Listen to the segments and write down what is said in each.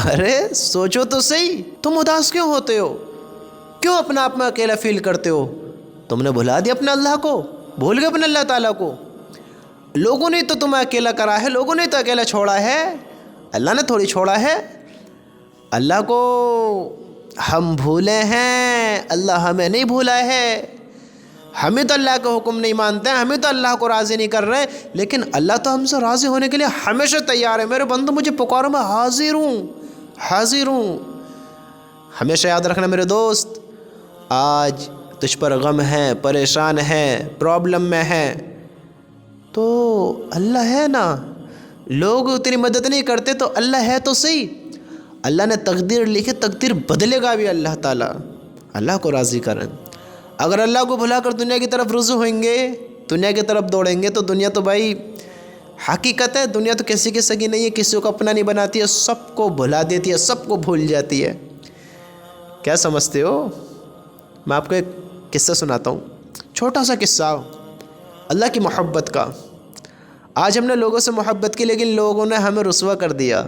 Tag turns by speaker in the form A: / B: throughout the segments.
A: ارے سوچو تو صحیح، تم اداس کیوں ہوتے ہو؟ کیوں اپنا آپ میں اکیلا فیل کرتے ہو؟ تم نے بھلا دیا اپنے اللہ کو، بھول گئے اپنے اللہ تعالیٰ کو۔ لوگوں نے تو تمہیں اکیلا کرا ہے، لوگوں نے تو اکیلا چھوڑا ہے، اللہ نے تھوڑی چھوڑا ہے۔ اللہ کو ہم بھولے ہیں، اللہ ہمیں نہیں بھولا ہے۔ ہمیں تو اللہ کا حکم نہیں مانتے ہیں، ہمیں تو اللہ کو راضی نہیں کر رہے، لیکن اللہ تو ہم سے راضی ہونے کے لیے ہمیشہ تیار ہے۔ میرے بندو مجھے پکارو، میں حاضر ہوں، حاضر ہوں۔ ہمیشہ یاد رکھنا میرے دوست، آج تجھ پر غم ہے، پریشان ہے، پرابلم میں ہے، تو اللہ ہے نا۔ لوگ تیری مدد نہیں کرتے تو اللہ ہے تو صحیح۔ اللہ نے تقدیر لکھی، تقدیر بدلے گا بھی اللہ تعالیٰ۔ اللہ کو راضی کریں۔ اگر اللہ کو بھلا کر دنیا کی طرف رجوع ہوئیں گے، دنیا کی طرف دوڑیں گے، تو دنیا تو بھائی حقیقت ہے، دنیا تو کسی کی سگی نہیں ہے، کسی کو اپنا نہیں بناتی ہے، سب کو بھلا دیتی ہے، سب کو بھول جاتی ہے۔ کیا سمجھتے ہو؟ میں آپ کو ایک قصہ سناتا ہوں، چھوٹا سا قصہ اللہ کی محبت کا۔ آج ہم نے لوگوں سے محبت کی، لیکن لوگوں نے ہمیں رسوا کر دیا۔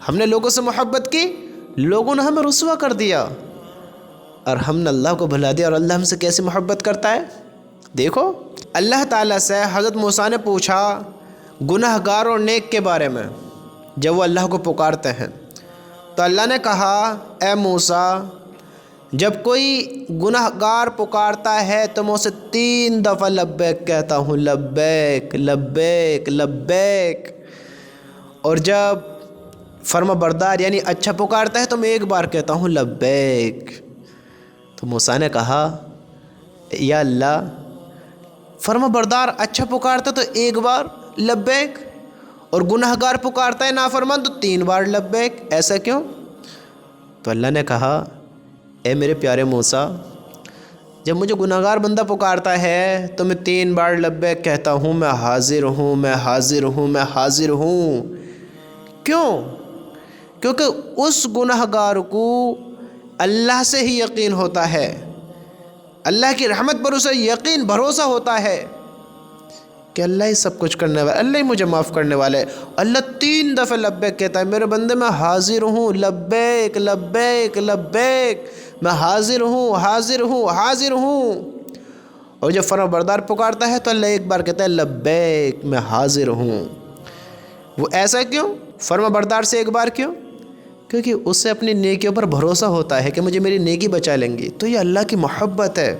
A: ہم نے لوگوں سے محبت کی، لوگوں نے ہمیں رسوا کر دیا، اور ہم نے اللہ کو بھلا دیا۔ اور اللہ ہم سے کیسے محبت کرتا ہے؟ دیکھو، اللہ تعالیٰ سے حضرت موسیٰ نے پوچھا گناہ گار اور نیک کے بارے میں، جب وہ اللہ کو پکارتے ہیں تو اللہ نے کہا اے موسیٰ، جب کوئی گناہ گار پکارتا ہے تو میں اسے 3 دفعہ لبیک کہتا ہوں، لبیک لبیک لبیک، اور جب فرما بردار یعنی اچھا پکارتا ہے تو میں 1 بار کہتا ہوں لبیک۔ تو موسیٰ نے کہا یا اللہ، فرما بردار اچھا پکارتا تو 1 بار لبیک، اور گناہ گار پکارتا ہے نافرمان تو 3 بار لبیک، ایسا کیوں؟ تو اللہ نے کہا اے میرے پیارے موسیٰ، جب مجھے گناہ گار بندہ پکارتا ہے تو میں 3 بار لبیک کہتا ہوں، میں حاضر ہوں، میں حاضر ہوں، میں حاضر ہوں۔ کیوں؟ کیونکہ اس گناہ گار کو اللہ سے ہی یقین ہوتا ہے، اللہ کی رحمت پر اسے یقین بھروسہ ہوتا ہے کہ اللہ ہی سب کچھ کرنے والا، اللہ ہی مجھے معاف کرنے والا ہے۔ اللہ 3 دفعہ لبیک کہتا ہے، میرے بندے میں حاضر ہوں، لبیک لبیک لبیک، میں حاضر ہوں، حاضر ہوں، حاضر ہوں۔ اور جب فرما بردار پکارتا ہے تو اللہ 1 بار کہتا ہے لبیک، میں حاضر ہوں۔ وہ ایسا کیوں؟ فرما بردار سے 1 بار کیوں؟ کیونکہ اسے اپنی نیکیوں پر بھروسہ ہوتا ہے کہ مجھے میری نیکی بچا لیں گی۔ تو یہ اللہ کی محبت ہے۔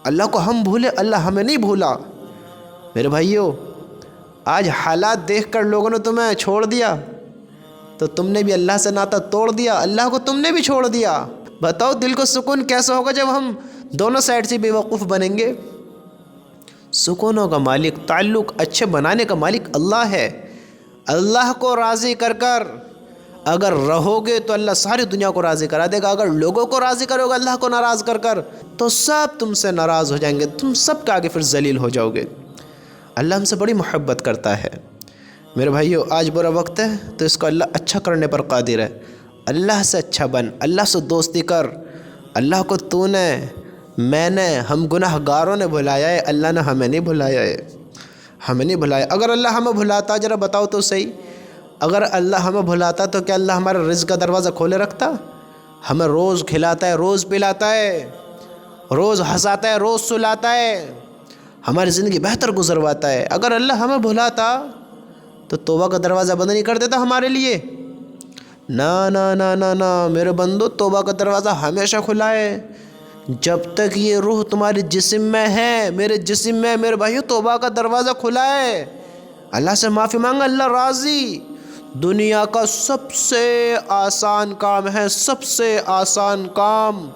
A: اللہ کو ہم بھولے، اللہ ہمیں نہیں بھولا۔ میرے بھائیو، آج حالات دیکھ کر لوگوں نے تمہیں چھوڑ دیا تو تم نے بھی اللہ سے ناطہ توڑ دیا، اللہ کو تم نے بھی چھوڑ دیا۔ بتاؤ دل کو سکون کیسا ہوگا جب ہم دونوں سائڈ سے بے وقوف بنیں گے؟ سکونوں کا مالک، تعلق اچھے بنانے کا مالک اللہ ہے۔ اللہ کو راضی کر کر اگر رہو گے تو اللہ ساری دنیا کو راضی کرا دے گا۔ اگر لوگوں کو راضی کرو گے اللہ کو ناراض کر کر تو سب تم سے ناراض ہو جائیں گے، تم سب کے آگے پھر ذلیل ہو جاؤ گے۔ اللہ ہم سے بڑی محبت کرتا ہے۔ میرے بھائیو، آج برا وقت ہے تو اس کو اللہ اچھا کرنے پر قادر ہے۔ اللہ سے اچھا بن، اللہ سے دوستی کر۔ اللہ کو تو نے، میں نے، ہم گناہ گاروں نے بھلایا ہے، اللہ نے ہمیں نہیں بھلایا ہے، ہمیں نہیں بھلایا۔ اگر اللہ ہمیں بھلاتا، ذرا بتاؤ تو صحیح، اگر اللہ ہمیں بھلاتا تو کیا اللہ ہمارے رزق کا دروازہ کھولے رکھتا؟ ہمیں روز کھلاتا ہے، روز پلاتا ہے، روز ہنساتا ہے، روز سلاتا ہے، ہماری زندگی بہتر گزرواتا ہے۔ اگر اللہ ہمیں بھلاتا تو توبہ کا دروازہ بند نہیں کر دیتا ہمارے لیے؟ نا نا نا نا نا میرے بندو، توبہ کا دروازہ ہمیشہ کھلا ہے۔ جب تک یہ روح تمہاری جسم میں ہے، میرے جسم میں، میرے بھائیو، توبہ کا دروازہ کھلا ہے۔ اللہ سے معافی مانگا، اللہ راضی۔ دنیا کا سب سے آسان کام ہے، سب سے آسان کام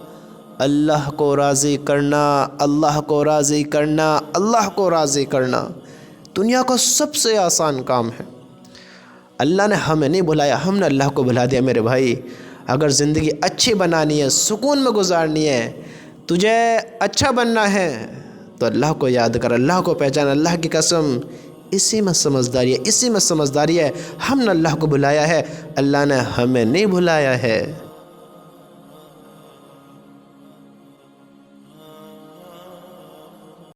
A: اللہ کو راضی کرنا، اللہ کو راضی کرنا، اللہ کو راضی کرنا دنیا کا سب سے آسان کام ہے۔ اللہ نے ہمیں نہیں بھلایا، ہم نے اللہ کو بھلا دیا۔ میرے بھائی، اگر زندگی اچھی بنانی ہے، سکون میں گزارنی ہے، تجھے اچھا بننا ہے تو اللہ کو یاد کر، اللہ کو پہچان۔ اللہ کی قسم، اسی میں سمجھداری ہے، اسی میں سمجھداری ہے۔ ہم نے اللہ کو بھلایا ہے، اللہ نے ہمیں نہیں بھلایا ہے۔